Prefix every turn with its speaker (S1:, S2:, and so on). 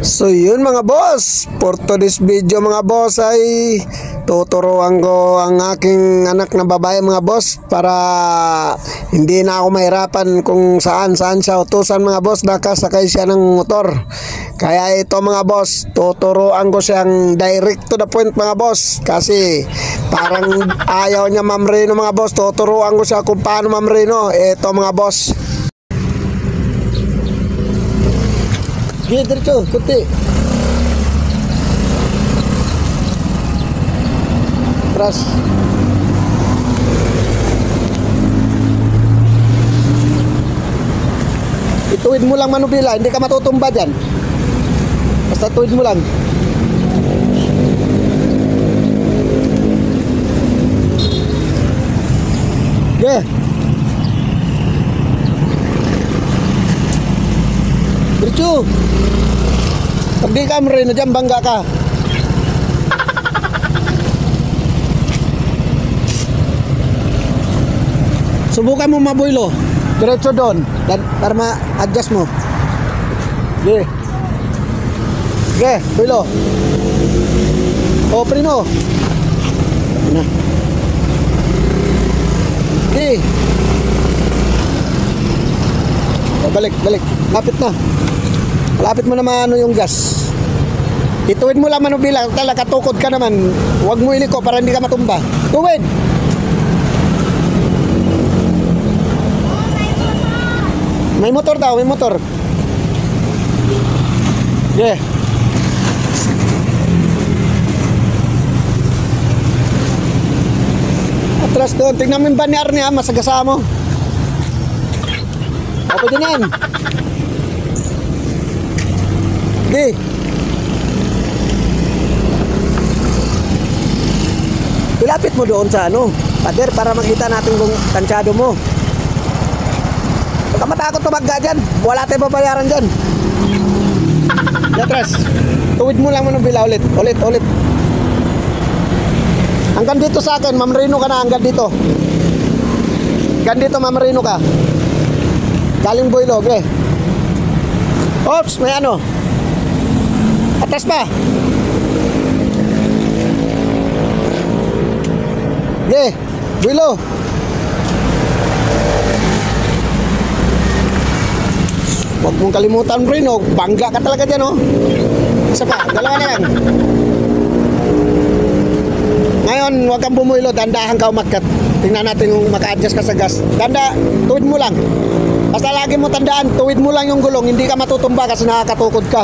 S1: So yun mga boss, for today's video mga boss ay tuturuan ko ang aking anak na babae mga boss para hindi na ako mahirapan kung saan siya utusan mga boss, nakasakay siya ng motor. Kaya ito mga boss, tuturuan ko siyang direct to the point mga boss, kasi parang ayaw niya mamreno mga boss. Tuturuan ko siya kung paano mamreno. Ito mga boss. Diretso, kunti. Tras. Ituwid mo lang manubila, hindi ka matutumba dyan. Basta tuwid mo lang. Okay. Diretso. Pag di ka marino dyan, bangga ka. Subukan mo mabuylo. Diretso doon para ma-adjust mo. Okay. Okay, buylo. O, prino. Na. Okay. O, balik. Lapit na. Malapit mo naman ano yung gas. Ituwid mo lang manubila. Talaga katukod ka naman. Huwag mo iliko para hindi ka matumba. Tuwid. May motor daw, may motor. Yeah. Atras doon. Tingnan mo yung banyar niya. Masagasa mo. Ako din yan. Okay. Ilapit mo doon sa ano, pader, para makita natin kung tansyado mo. Huwag ka matakot tumagga dyan. Wala tayong babayaran dyan. Yatras. Tuwid mo lang mo ng bila ulit. Ulit. Hanggang dito sa akin, mamrino ka na hanggang dito. Hanggang dito mamrino ka. Galing boylo, okay. Oops, may ano. Atas pa. Okay, boylo. Huwag mong kalimutan rin, oh. Bangga ka talaga dyan, oh. Isa pa, dalawa na lang. Ngayon, huwag kang bumuylo, dandahan ka umakyat. Tingnan natin kung maka-adjust ka sa gas. Tuwid mo lang. Basta lagi mo tandaan, tuwid mo lang yung gulong, hindi ka matutumba kasi nakakatukod ka.